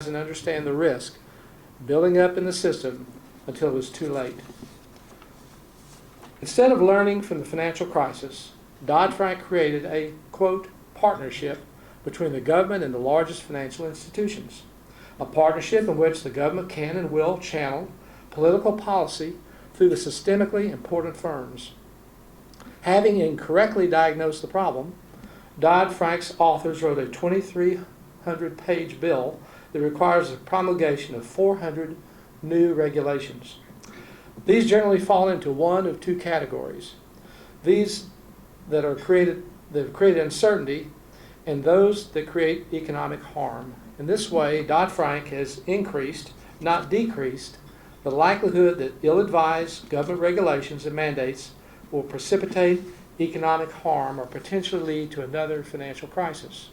and understand the risk building up in the system until it was too late. Instead of learning from the financial crisis, Dodd-Frank created a, quote, partnership between the government and the largest financial institutions, a partnership in which the government can and will channel political policy through the systemically important firms. Having incorrectly diagnosed the problem, Dodd-Frank's authors wrote a 2,300-page bill that requires the promulgation of 400 new regulations. These generally fall into one of two categories: these that create uncertainty, and those that create economic harm. In this way, Dodd-Frank has increased, not decreased, the likelihood that ill-advised government regulations and mandates will precipitate economic harm or potentially lead to another financial crisis.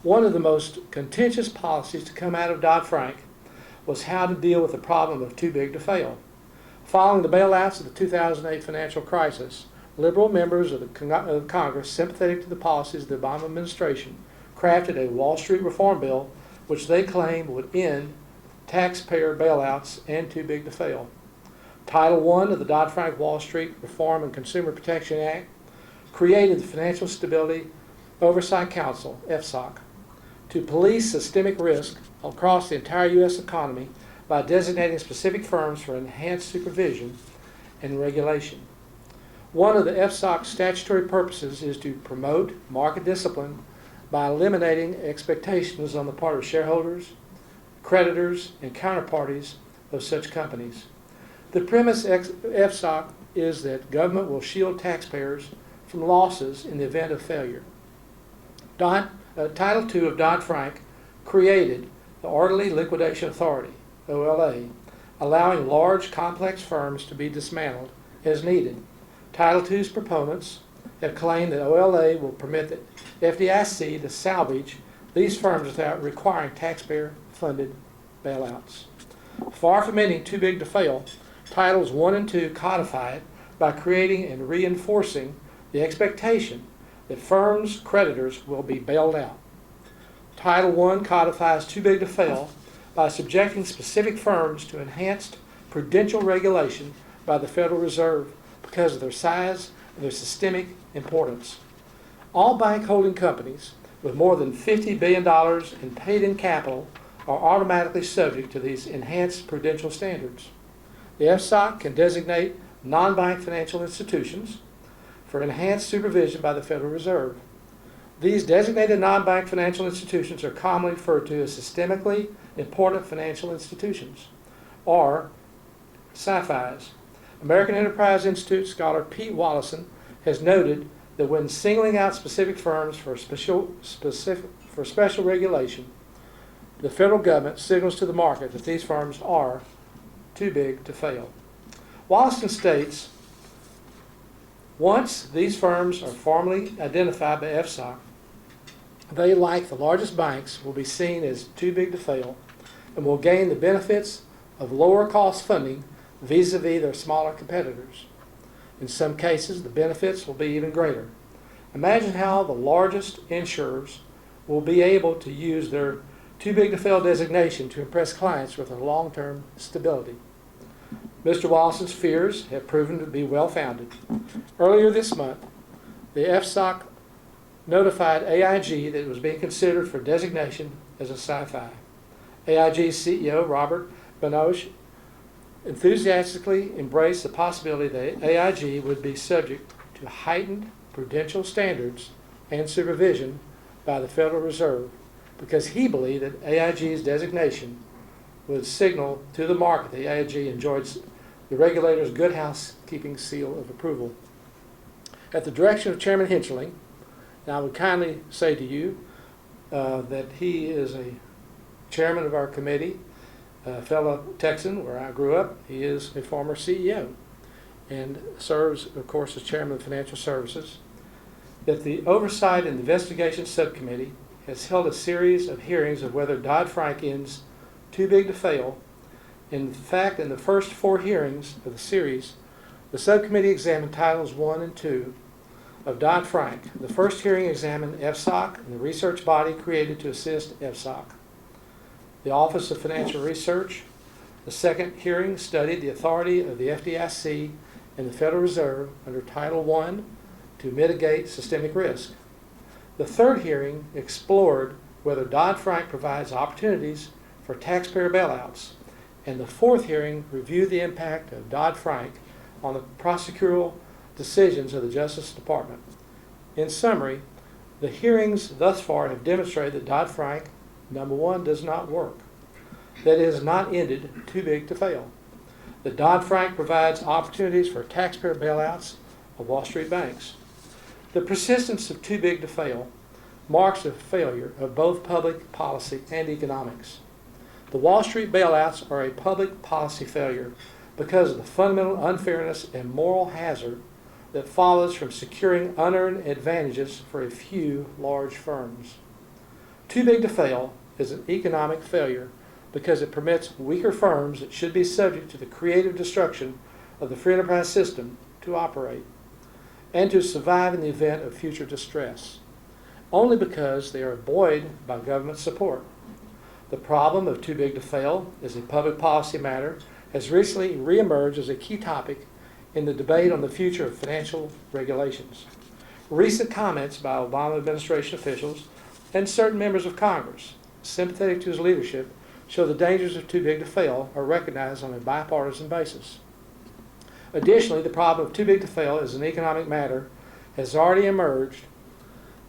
One of the most contentious policies to come out of Dodd-Frank was how to deal with the problem of too big to fail. Following the bailouts of the 2008 financial crisis, liberal members of the Congress, sympathetic to the policies of the Obama administration, crafted a Wall Street reform bill which they claimed would end taxpayer bailouts and too big to fail. Title I of the Dodd-Frank Wall Street Reform and Consumer Protection Act created the Financial Stability Oversight Council, FSOC, to police systemic risk across the entire U.S. economy by designating specific firms for enhanced supervision and regulation. One of the FSOC's statutory purposes is to promote market discipline by eliminating expectations on the part of shareholders, creditors, and counterparties of such companies. The premise of FSOC is that government will shield taxpayers from losses in the event of failure. Title II of Dodd-Frank created the Orderly Liquidation Authority, OLA, allowing large, complex firms to be dismantled as needed. Title II's proponents have claimed that OLA will permit the FDIC to salvage these firms without requiring taxpayer-funded bailouts. Far from ending too big to fail, Titles I and II codify it by creating and reinforcing the expectation that firms' creditors will be bailed out. Title I codifies too big to fail by subjecting specific firms to enhanced prudential regulation by the Federal Reserve because of their size and their systemic importance. All bank holding companies with more than $50 billion in paid-in capital are automatically subject to these enhanced prudential standards. The FSOC can designate non-bank financial institutions for enhanced supervision by the Federal Reserve. These designated non-bank financial institutions are commonly referred to as systemically important financial institutions, or SIFIs. American Enterprise Institute scholar Pete Wallison has noted that when singling out specific firms for special regulation, the federal government signals to the market that these firms are too big to fail. Wallison states, once these firms are formally identified by FSOC, they, like the largest banks, will be seen as too big to fail and will gain the benefits of lower cost funding vis-a-vis their smaller competitors. In some cases, the benefits will be even greater. Imagine how the largest insurers will be able to use their too big to fail designation to impress clients with their long-term stability. Mr. Wallison's fears have proven to be well-founded. Earlier this month, the FSOC notified AIG that it was being considered for designation as a SIFI. AIG's CEO, Robert Banoche, enthusiastically embraced the possibility that AIG would be subject to heightened prudential standards and supervision by the Federal Reserve because he believed that AIG's designation would signal to the market that AIG enjoyed the regulator's good housekeeping seal of approval. At the direction of Chairman Henschling, and I would kindly say to you that he is a chairman of our committee, a fellow Texan where I grew up. He is a former CEO and serves, of course, as chairman of financial services, that the Oversight and Investigation Subcommittee has held a series of hearings of whether Dodd-Frank ends too big to fail. In fact, in the first 4 hearings of the series, the subcommittee examined Titles I and II of Dodd-Frank. The first hearing examined FSOC and the research body created to assist FSOC. the Office of Financial Research. The second hearing studied the authority of the FDIC and the Federal Reserve under Title I to mitigate systemic risk. The third hearing explored whether Dodd-Frank provides opportunities for taxpayer bailouts. And the fourth hearing reviewed the impact of Dodd-Frank on the prosecutorial decisions of the Justice Department. In summary, the hearings thus far have demonstrated that Dodd-Frank, number one, does not work. That it has not ended too big to fail. That Dodd-Frank provides opportunities for taxpayer bailouts of Wall Street banks. The persistence of too big to fail marks a failure of both public policy and economics. The Wall Street bailouts are a public policy failure because of the fundamental unfairness and moral hazard that follows from securing unearned advantages for a few large firms. Too big to fail is an economic failure because it permits weaker firms that should be subject to the creative destruction of the free enterprise system to operate and to survive in the event of future distress, only because they are buoyed by government support. The problem of too big to fail as a public policy matter has recently reemerged as a key topic in the debate on the future of financial regulations. Recent comments by Obama administration officials and certain members of Congress sympathetic to his leadership show the dangers of too big to fail are recognized on a bipartisan basis. Additionally, the problem of too big to fail as an economic matter has already emerged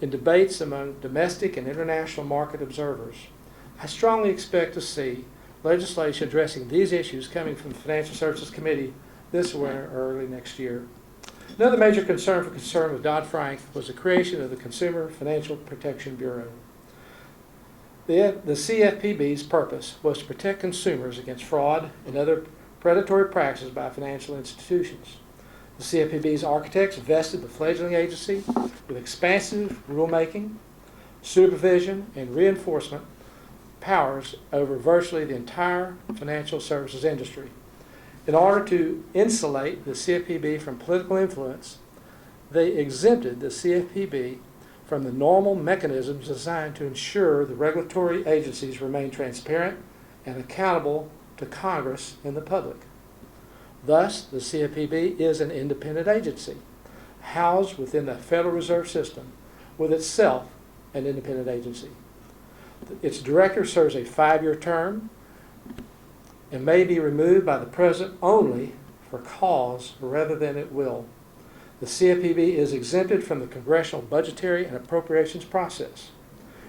in debates among domestic and international market observers. I strongly expect to see legislation addressing these issues coming from the Financial Services Committee this winter or early next year. Another major concern with Dodd-Frank was the creation of the Consumer Financial Protection Bureau. The CFPB's purpose was to protect consumers against fraud and other predatory practices by financial institutions. The CFPB's architects vested the fledgling agency with expansive rulemaking, supervision, and reinforcement powers over virtually the entire financial services industry. In order to insulate the CFPB from political influence, they exempted the CFPB from the normal mechanisms designed to ensure the regulatory agencies remain transparent and accountable to Congress and the public. Thus, the CFPB is an independent agency, housed within the Federal Reserve System, with itself an independent agency. Its director serves a 5-year term and may be removed by the President only for cause rather than at will. The CFPB is exempted from the congressional budgetary and appropriations process,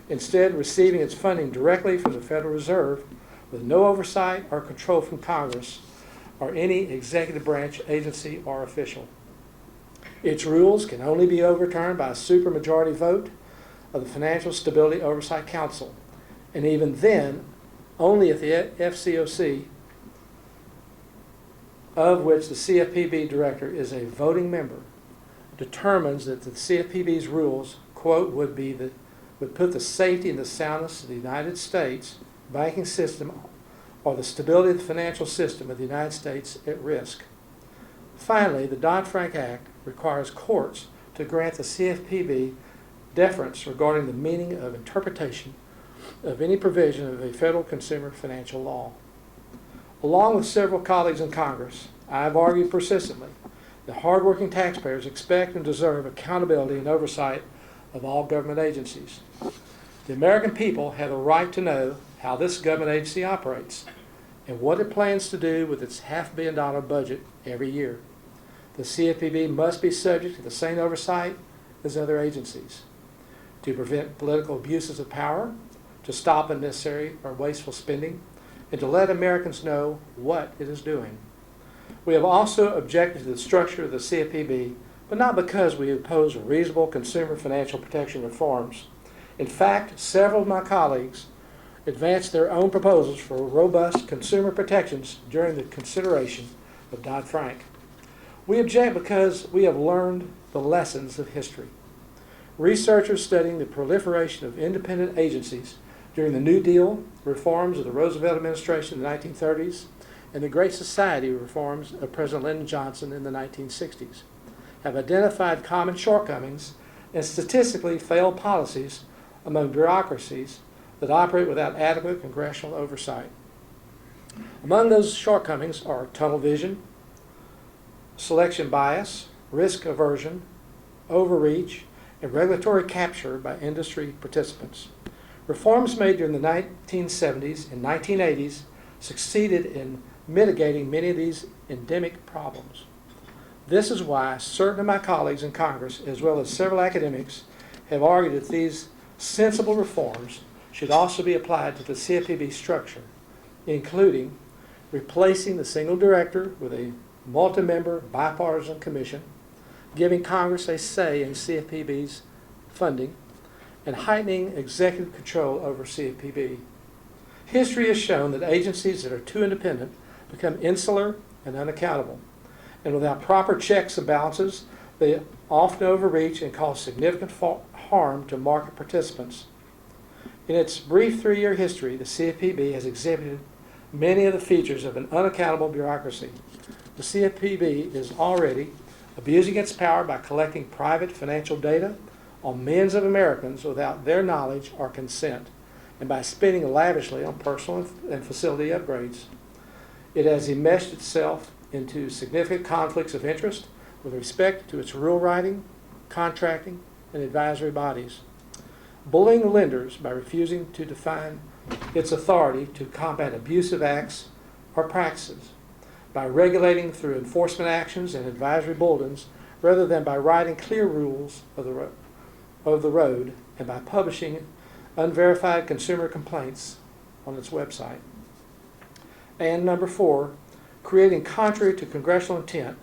instead receiving its funding directly from the Federal Reserve with no oversight or control from Congress or any executive branch agency or official. Its rules can only be overturned by a supermajority vote of the Financial Stability Oversight Council, and even then, only if the FCOC, of which the CFPB director is a voting member, determines that the CFPB's rules, quote, would put the safety and the soundness of the United States banking system or the stability of the financial system of the United States at risk. Finally, the Dodd-Frank Act requires courts to grant the CFPB deference regarding the meaning of interpretation of any provision of a federal consumer financial law. Along with several colleagues in Congress, I have argued persistently that hardworking taxpayers expect and deserve accountability and oversight of all government agencies. The American people have the right to know how this government agency operates and what it plans to do with its $500 million budget every year. The CFPB must be subject to the same oversight as other agencies to prevent political abuses of power, to stop unnecessary or wasteful spending, and to let Americans know what it is doing. We have also objected to the structure of the CFPB, but not because we oppose reasonable consumer financial protection reforms. In fact, several of my colleagues advanced their own proposals for robust consumer protections during the consideration of Dodd-Frank. We object because we have learned the lessons of history. Researchers studying the proliferation of independent agencies during the New Deal reforms of the Roosevelt administration in the 1930s and the Great Society reforms of President Lyndon Johnson in the 1960s have identified common shortcomings and statistically failed policies among bureaucracies that operate without adequate congressional oversight. Among those shortcomings are tunnel vision, selection bias, risk aversion, overreach, and regulatory capture by industry participants. Reforms made during the 1970s and 1980s succeeded in mitigating many of these endemic problems. This is why certain of my colleagues in Congress, as well as several academics, have argued that these sensible reforms should also be applied to the CFPB structure, including replacing the single director with a multi-member bipartisan commission, giving Congress a say in CFPB's funding, and heightening executive control over CFPB. History has shown that agencies that are too independent become insular and unaccountable, and without proper checks and balances, they often overreach and cause significant harm to market participants. In its brief 3-year history, the CFPB has exhibited many of the features of an unaccountable bureaucracy. The CFPB is already abusing its power by collecting private financial data on millions of Americans without their knowledge or consent, and by spending lavishly on personal and facility upgrades. It has enmeshed itself into significant conflicts of interest with respect to its rule writing, contracting, and advisory bodies, bullying lenders by refusing to define its authority to combat abusive acts or practices, by regulating through enforcement actions and advisory bulletins rather than by writing clear rules of the road, and by publishing unverified consumer complaints on its website. And number 4, creating, contrary to congressional intent,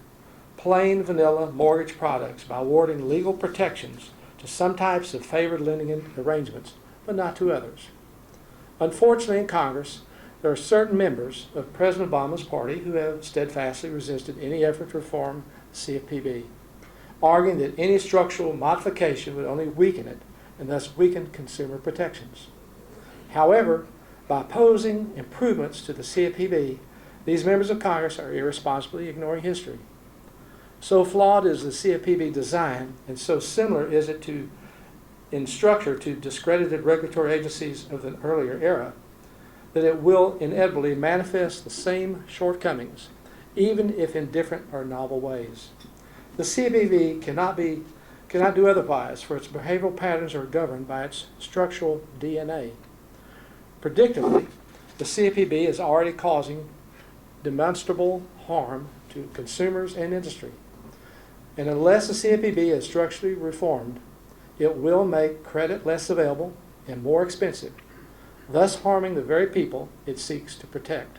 plain vanilla mortgage products by awarding legal protections to some types of favored lending arrangements, but not to others. Unfortunately, in Congress, there are certain members of President Obama's party who have steadfastly resisted any effort to reform CFPB, arguing that any structural modification would only weaken it and thus weaken consumer protections. However, by opposing improvements to the CFPB, these members of Congress are irresponsibly ignoring history. So flawed is the CFPB design, and so similar is it in structure to discredited regulatory agencies of the earlier era, that it will inevitably manifest the same shortcomings, even if in different or novel ways. The CFPB cannot do otherwise, for its behavioral patterns are governed by its structural DNA. Predictably, the CFPB is already causing demonstrable harm to consumers and industry. And unless the CFPB is structurally reformed, it will make credit less available and more expensive, thus harming the very people it seeks to protect.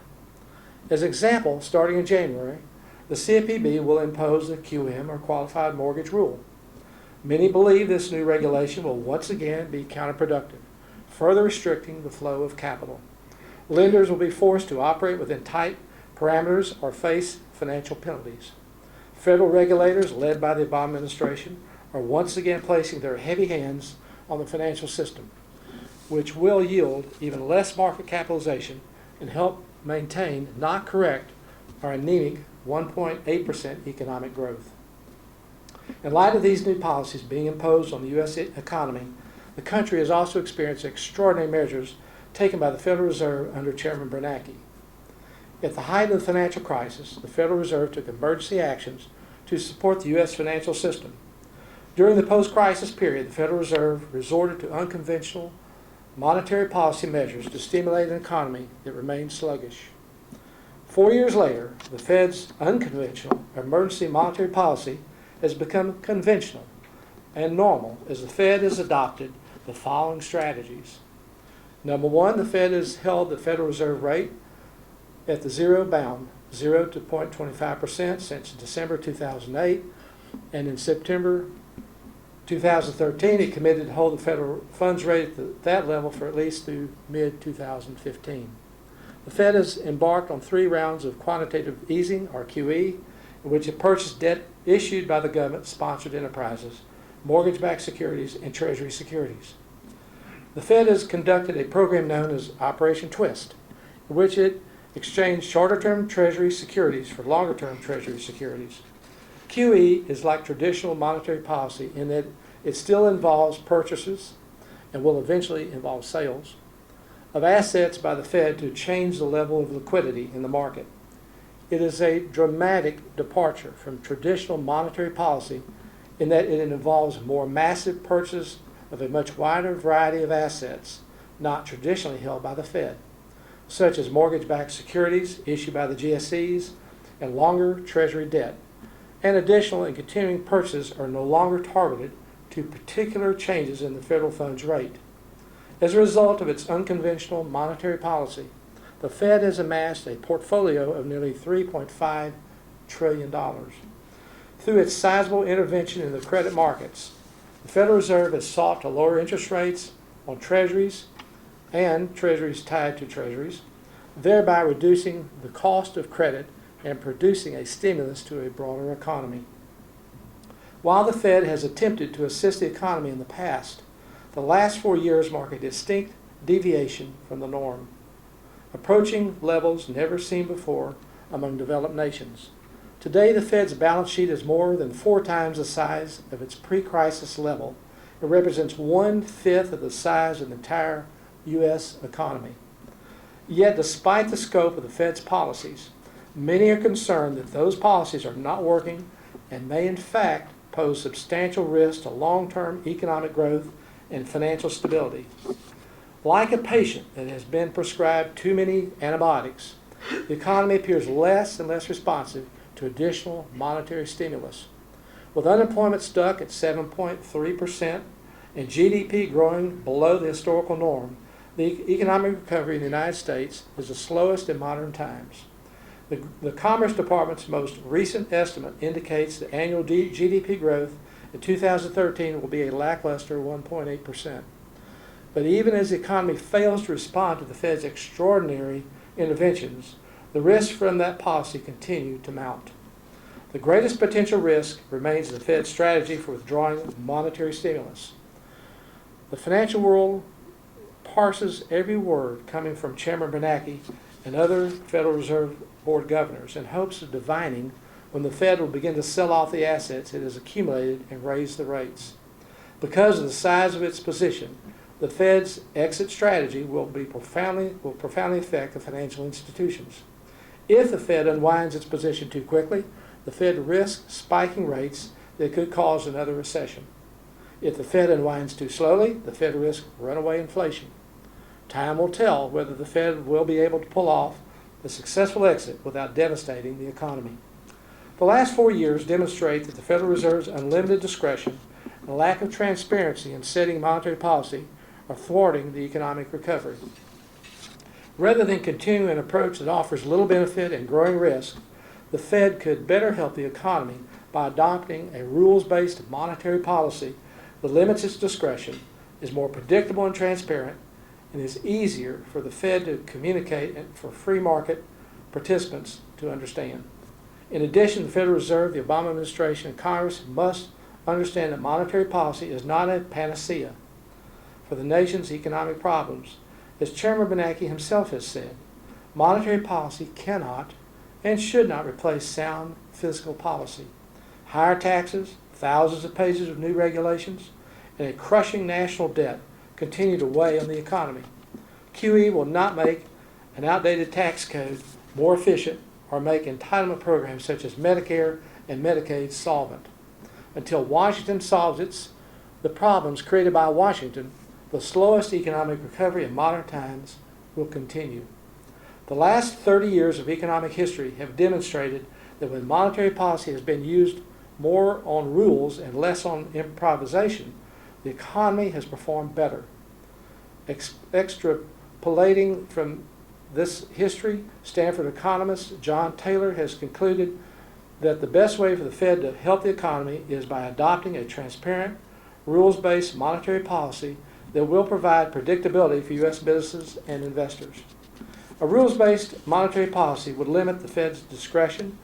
As an example, starting in January, the CFPB will impose the QM, or Qualified Mortgage Rule. Many believe this new regulation will once again be counterproductive, further restricting the flow of capital. Lenders will be forced to operate within tight parameters or face financial penalties. Federal regulators, led by the Obama administration, are once again placing their heavy hands on the financial system, which will yield even less market capitalization and help maintain, not correct, our anemic 1.8% economic growth. In light of these new policies being imposed on the U.S. economy, the country has also experienced extraordinary measures taken by the Federal Reserve under Chairman Bernanke. At the height of the financial crisis, the Federal Reserve took emergency actions to support the U.S. financial system. During the post-crisis period, the Federal Reserve resorted to unconventional monetary policy measures to stimulate an economy that remained sluggish. 4 years later, the Fed's unconventional emergency monetary policy has become conventional and normal as the Fed has adopted the following strategies. Number 1, the Fed has held the Federal Reserve rate at the zero bound, 0 to 0.25% since December 2008, and in September 2013 it committed to hold the federal funds rate at that level for at least through mid-2015. The Fed has embarked on 3 rounds of quantitative easing, or QE, in which it purchased debt issued by the government-sponsored enterprises, mortgage-backed securities, and Treasury securities. The Fed has conducted a program known as Operation Twist, in which it exchanged shorter-term Treasury securities for longer-term Treasury securities. QE is like traditional monetary policy in that it still involves purchases and will eventually involve sales, of assets by the Fed to change the level of liquidity in the market. It is a dramatic departure from traditional monetary policy in that it involves more massive purchase of a much wider variety of assets not traditionally held by the Fed, such as mortgage-backed securities issued by the GSEs and longer Treasury debt. And additional and continuing purchases are no longer targeted to particular changes in the federal funds rate. As a result of its unconventional monetary policy, the Fed has amassed a portfolio of nearly $3.5 trillion. Through its sizable intervention in the credit markets, the Federal Reserve has sought to lower interest rates on treasuries and treasuries tied to treasuries, thereby reducing the cost of credit and producing a stimulus to a broader economy. While the Fed has attempted to assist the economy in the past, the last 4 years mark a distinct deviation from the norm, approaching levels never seen before among developed nations. Today, the Fed's balance sheet is more than 4 times the size of its pre-crisis level. It represents 1/5 of the size of the entire U.S. economy. Yet, despite the scope of the Fed's policies, many are concerned that those policies are not working and may in fact pose substantial risk to long-term economic growth and financial stability. Like a patient that has been prescribed too many antibiotics, the economy appears less and less responsive to additional monetary stimulus. With unemployment stuck at 7.3% and GDP growing below the historical norm, the economic recovery in the United States is the slowest in modern times. The Commerce Department's most recent estimate indicates that annual GDP growth in 2013 will be a lackluster 1.8%. But even as the economy fails to respond to the Fed's extraordinary interventions, the risks from that policy continue to mount. The greatest potential risk remains the Fed's strategy for withdrawing monetary stimulus. The financial world parses every word coming from Chairman Bernanke and other Federal Reserve Board governors in hopes of divining when the Fed will begin to sell off the assets it has accumulated and raise the rates. Because of the size of its position, the Fed's exit strategy will profoundly affect the financial institutions. If the Fed unwinds its position too quickly, the Fed risks spiking rates that could cause another recession. If the Fed unwinds too slowly, the Fed risks runaway inflation. Time will tell whether the Fed will be able to pull off a successful exit without devastating the economy. The last 4 years demonstrate that the Federal Reserve's unlimited discretion and lack of transparency in setting monetary policy are thwarting the economic recovery. Rather than continuing an approach that offers little benefit and growing risk, the Fed could better help the economy by adopting a rules-based monetary policy that limits its discretion, is more predictable and transparent, and is easier for the Fed to communicate and for free market participants to understand. In addition, the Federal Reserve, the Obama administration, and Congress must understand that monetary policy is not a panacea for the nation's economic problems. As Chairman Bernanke himself has said, monetary policy cannot and should not replace sound fiscal policy. Higher taxes, thousands of pages of new regulations, and a crushing national debt continue to weigh on the economy. QE will not make an outdated tax code more efficient or make entitlement programs such as Medicare and Medicaid solvent. Until Washington solves the problems created by Washington, the slowest economic recovery in modern times will continue. The last 30 years of economic history have demonstrated that when monetary policy has been used more on rules and less on improvisation, the economy has performed better. Extrapolating from this history, Stanford economist John Taylor has concluded that the best way for the Fed to help the economy is by adopting a transparent, rules-based monetary policy that will provide predictability for U.S. businesses and investors. A rules-based monetary policy would limit the Fed's discretion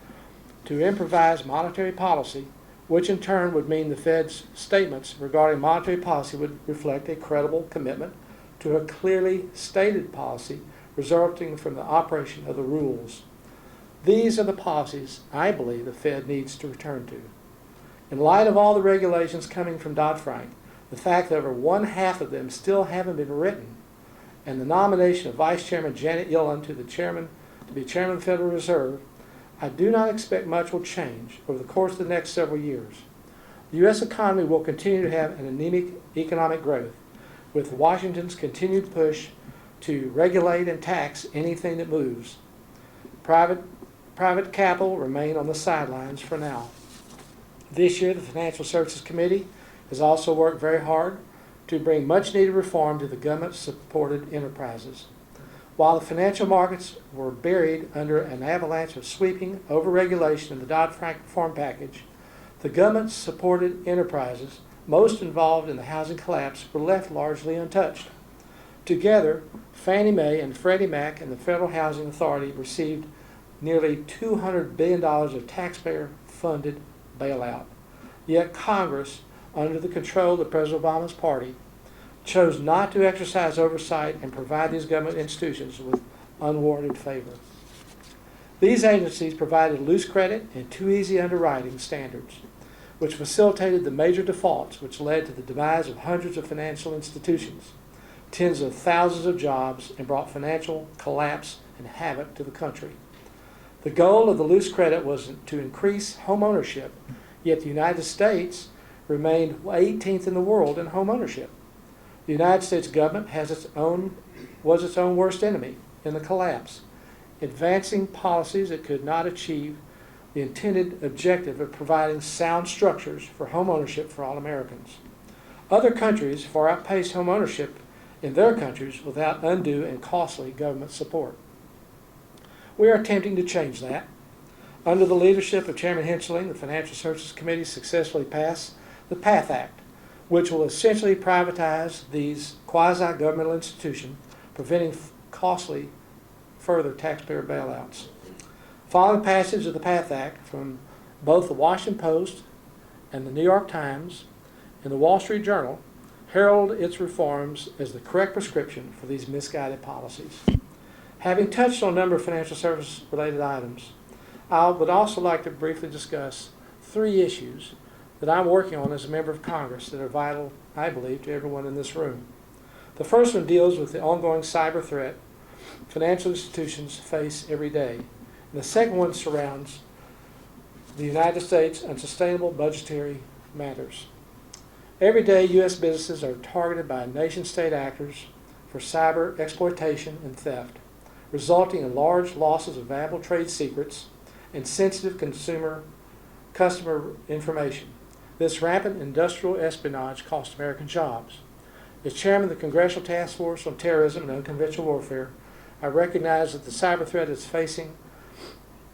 to improvise monetary policy, which in turn would mean the Fed's statements regarding monetary policy would reflect a credible commitment to a clearly stated policy resulting from the operation of the rules. These are the policies I believe the Fed needs to return to. In light of all the regulations coming from Dodd-Frank, the fact that over 1/2 of them still haven't been written, and the nomination of Vice Chairman Janet Yellen to be chairman of the Federal Reserve, I do not expect much will change over the course of the next several years. The U.S. economy will continue to have an anemic economic growth, with Washington's continued push to regulate and tax anything that moves. Private capital remain on the sidelines for now. This year, the Financial Services Committee has also worked very hard to bring much-needed reform to the government-supported enterprises. While the financial markets were buried under an avalanche of sweeping overregulation in the Dodd-Frank reform package, the government-supported enterprises most involved in the housing collapse were left largely untouched. Together, Fannie Mae and Freddie Mac and the Federal Housing Authority received nearly $200 billion of taxpayer-funded bailout. Yet Congress, under the control of President Obama's party, chose not to exercise oversight and provide these government institutions with unwarranted favor. These agencies provided loose credit and too easy underwriting standards, which facilitated the major defaults which led to the demise of hundreds of financial institutions, tens of thousands of jobs, and brought financial collapse and havoc to the country. The goal of the loose credit was to increase home ownership, yet the United States remained 18th in the world in home ownership. The United States government was its own worst enemy in the collapse, advancing policies that could not achieve the intended objective of providing sound structures for home ownership for all Americans. Other countries far outpaced home ownership in their countries without undue and costly government support. We are attempting to change that. Under the leadership of Chairman Henschling, the Financial Services Committee successfully passed the PATH Act, which will essentially privatize these quasi-governmental institutions, preventing costly further taxpayer bailouts. Following passage of the PATH Act from both the Washington Post and the New York Times and the Wall Street Journal herald its reforms as the correct prescription for these misguided policies. Having touched on a number of financial service-related items, I would also like to briefly discuss 3 issues that I'm working on as a member of Congress that are vital, I believe, to everyone in this room. The first one deals with the ongoing cyber threat financial institutions face every day. And the second one surrounds the United States and sustainable budgetary matters. Every day, U.S. businesses are targeted by nation-state actors for cyber exploitation and theft, resulting in large losses of valuable trade secrets and sensitive customer information. This rampant industrial espionage costs American jobs. As chairman of the Congressional Task Force on Terrorism and Unconventional Warfare, I recognize that the cyber threat is facing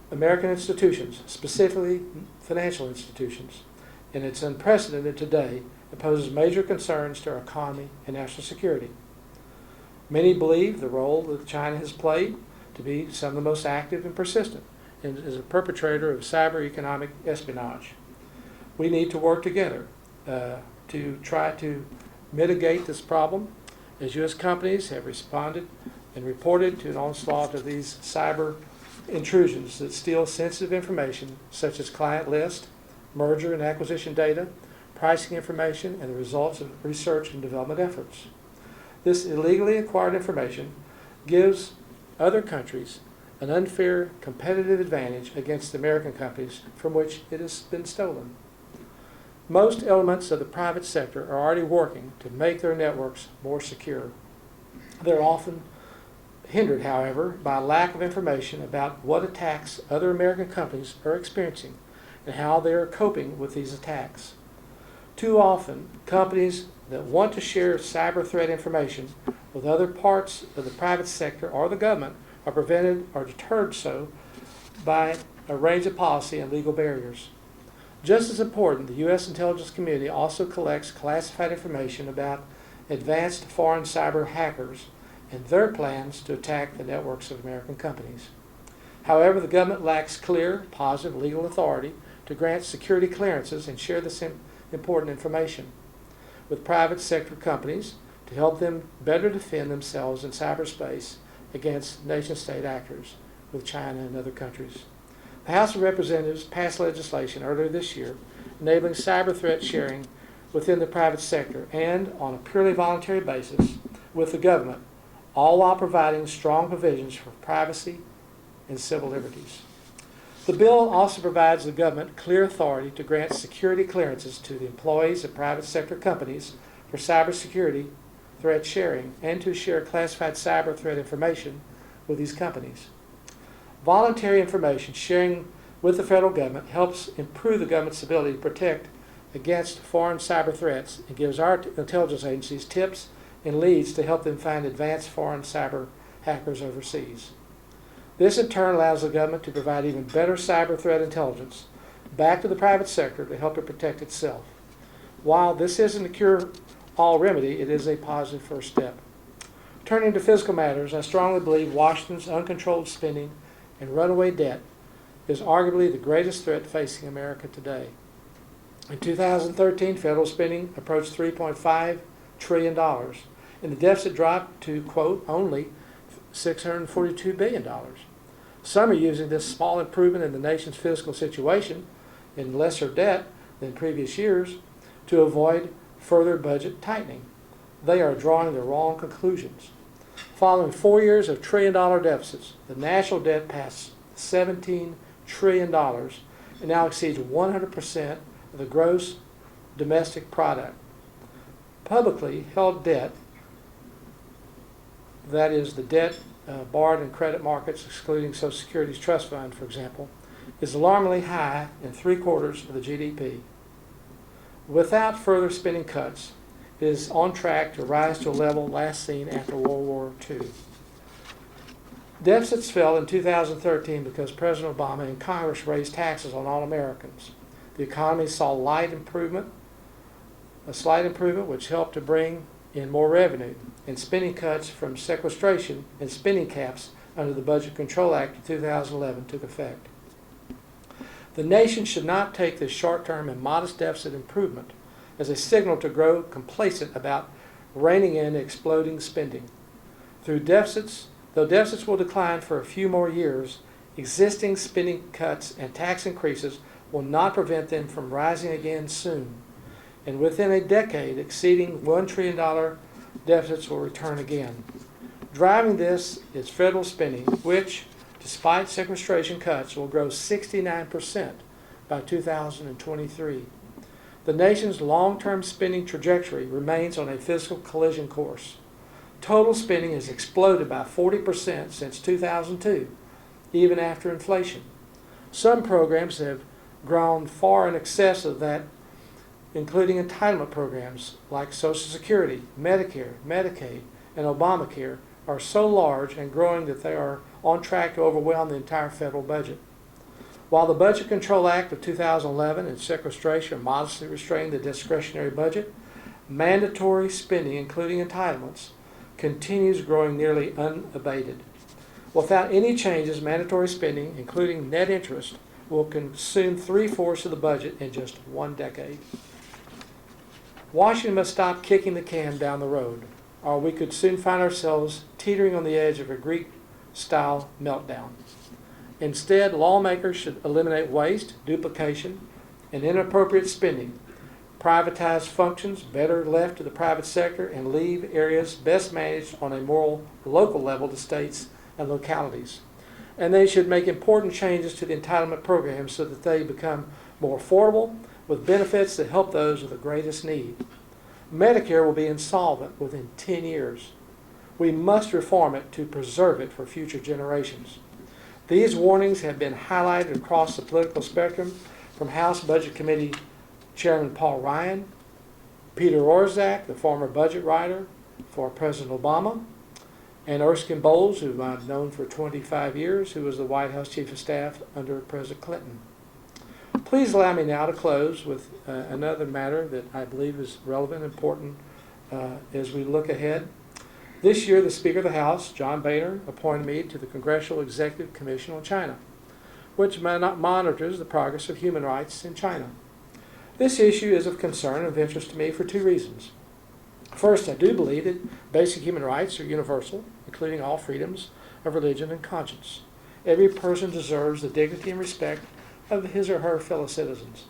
American institutions, specifically financial institutions, and it's unprecedented today. It poses major concerns to our economy and national security. Many believe the role that China has played to be some of the most active and persistent as a perpetrator of cyber economic espionage. We need to work together to try to mitigate this problem, as U.S. companies have responded and reported to an onslaught of these cyber intrusions that steal sensitive information such as client list, merger and acquisition data, pricing information, and the results of research and development efforts. This illegally acquired information gives other countries an unfair competitive advantage against American companies from which it has been stolen. Most elements of the private sector are already working to make their networks more secure. They're often hindered, however, by a lack of information about what attacks other American companies are experiencing and how they are coping with these attacks. Too often, companies that want to share cyber threat information with other parts of the private sector or the government are prevented or deterred so by a range of policy and legal barriers. Just as important, the U.S. intelligence community also collects classified information about advanced foreign cyber hackers and their plans to attack the networks of American companies. However, the government lacks clear, positive legal authority to grant security clearances and share this important information with private sector companies to help them better defend themselves in cyberspace against nation-state actors with China and other countries. The House of Representatives passed legislation earlier this year enabling cyber threat sharing within the private sector and on a purely voluntary basis with the government all while providing strong provisions for privacy and civil liberties. The bill also provides the government clear authority to grant security clearances to the employees of private sector companies for cybersecurity threat sharing and to share classified cyber threat information with these companies. Voluntary information sharing with the federal government helps improve the government's ability to protect against foreign cyber threats and gives our intelligence agencies tips and leads to help them find advanced foreign cyber hackers overseas. This in turn allows the government to provide even better cyber threat intelligence back to the private sector to help it protect itself. While this isn't a cure-all remedy, it is a positive first step. Turning to fiscal matters, I strongly believe Washington's uncontrolled spending and runaway debt is arguably the greatest threat facing America today. In 2013, federal spending approached $3.5 trillion, and the deficit dropped to, quote, only $642 billion. Some are using this small improvement in the nation's fiscal situation in lesser debt than previous years to avoid further budget tightening. They are drawing the wrong conclusions. Following 4 years of trillion-dollar deficits, the national debt passed $17 trillion and now exceeds 100% of the gross domestic product. Publicly held debt, that is the debt borrowed in credit markets, excluding Social Security's trust fund, for example, is alarmingly high in 3/4 of the GDP. Without further spending cuts, it is on track to rise to a level last seen after World War II. Deficits fell in 2013 because President Obama and Congress raised taxes on all Americans. The economy saw a slight improvement which helped to bring in more revenue, and spending cuts from sequestration and spending caps under the Budget Control Act of 2011 took effect. The nation should not take this short-term and modest deficit improvement as a signal to grow complacent about reining in exploding spending. Though deficits will decline for a few more years, existing spending cuts and tax increases will not prevent them from rising again soon. And within a decade, exceeding $1 trillion deficits will return again. Driving this is federal spending, which, despite sequestration cuts, will grow 69% by 2023. The nation's long-term spending trajectory remains on a fiscal collision course. Total spending has exploded by 40% since 2002, even after inflation. Some programs have grown far in excess of that, including entitlement programs like Social Security, Medicare, Medicaid, and Obamacare are so large and growing that they are on track to overwhelm the entire federal budget. While the Budget Control Act of 2011 and sequestration modestly restrained the discretionary budget, mandatory spending, including entitlements, continues growing nearly unabated. Without any changes, mandatory spending, including net interest, will consume 3/4 of the budget in just 1 decade. Washington must stop kicking the can down the road, or we could soon find ourselves teetering on the edge of a Greek-style meltdown. Instead, lawmakers should eliminate waste, duplication, and inappropriate spending, privatize functions better left to the private sector, and leave areas best managed on a more local level to states and localities. And they should make important changes to the entitlement programs so that they become more affordable with benefits that help those with the greatest need. Medicare will be insolvent within 10 years. We must reform it to preserve it for future generations. These warnings have been highlighted across the political spectrum from House Budget Committee Chairman Paul Ryan, Peter Orszag, the former budget writer for President Obama, and Erskine Bowles, who I've known for 25 years, who was the White House Chief of Staff under President Clinton. Please allow me now to close with another matter that I believe is relevant and important as we look ahead. This year, the Speaker of the House, John Boehner, appointed me to the Congressional Executive Commission on China, which monitors the progress of human rights in China. This issue is of concern and of interest to me for 2 reasons. First, I do believe that basic human rights are universal, including all freedoms of religion and conscience. Every person deserves the dignity and respect of his or her fellow citizens.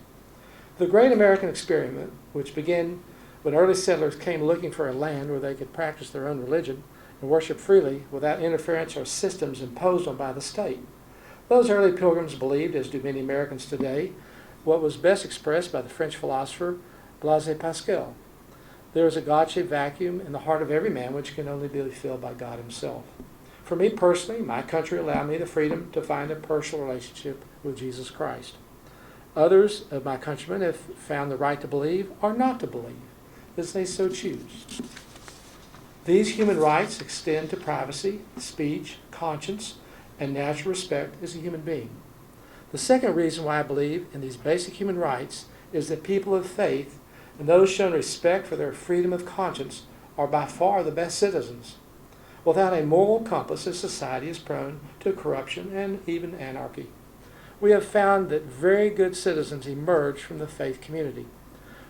The great American experiment, which began when early settlers came looking for a land where they could practice their own religion and worship freely without interference or systems imposed on by the state. Those early pilgrims believed, as do many Americans today, what was best expressed by the French philosopher Blaise Pascal. There is a God-shaped vacuum in the heart of every man which can only be filled by God himself. For me personally, my country allowed me the freedom to find a personal relationship with Jesus Christ. Others of my countrymen have found the right to believe or not to believe, as they so choose. These human rights extend to privacy, speech, conscience, and natural respect as a human being. The second reason why I believe in these basic human rights is that people of faith and those shown respect for their freedom of conscience are by far the best citizens. Without a moral compass, a society is prone to corruption and even anarchy. We have found that very good citizens emerge from the faith community.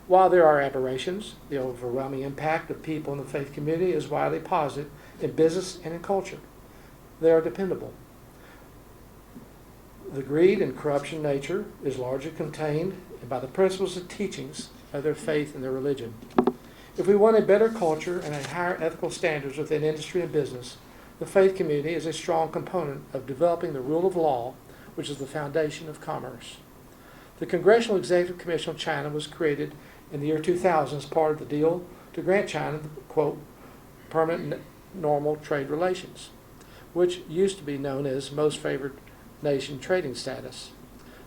While there are aberrations, the overwhelming impact of people in the faith community is widely positive in business and in culture. They are dependable. The greed and corruption nature is largely contained by the principles and teachings of their faith and their religion. If we want a better culture and a higher ethical standards within industry and business, the faith community is a strong component of developing the rule of law, which is the foundation of commerce. The Congressional Executive Commission on China was created in the year 2000 as part of the deal to grant China the, quote, permanent normal trade relations, which used to be known as most favored nation trading status.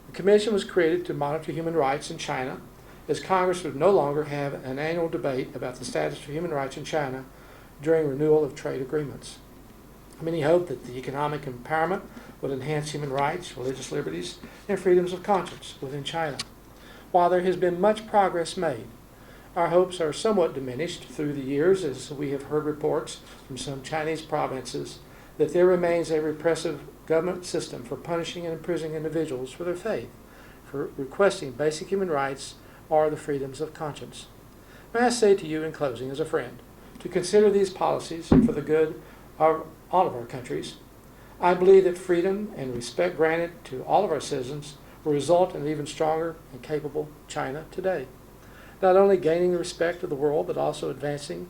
The commission was created to monitor human rights in China, as Congress would no longer have an annual debate about the status of human rights in China during renewal of trade agreements. Many hoped that the economic empowerment would enhance human rights, religious liberties, and freedoms of conscience within China. While there has been much progress made, our hopes are somewhat diminished through the years as we have heard reports from some Chinese provinces that there remains a repressive government system for punishing and imprisoning individuals for their faith, for requesting basic human rights or the freedoms of conscience. May I say to you in closing as a friend, to consider these policies for the good of all of our countries. I believe that freedom and respect granted to all of our citizens will result in an even stronger and capable China today, not only gaining the respect of the world, but also advancing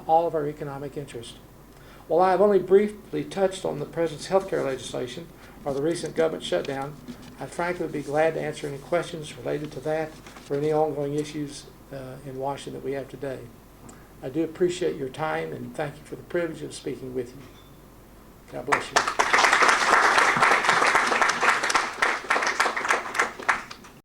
all of our economic interests. While I have only briefly touched on the President's healthcare legislation or the recent government shutdown, I frankly would be glad to answer any questions related to that or any ongoing issues in Washington that we have today. I do appreciate your time and thank you for the privilege of speaking with you. God bless you.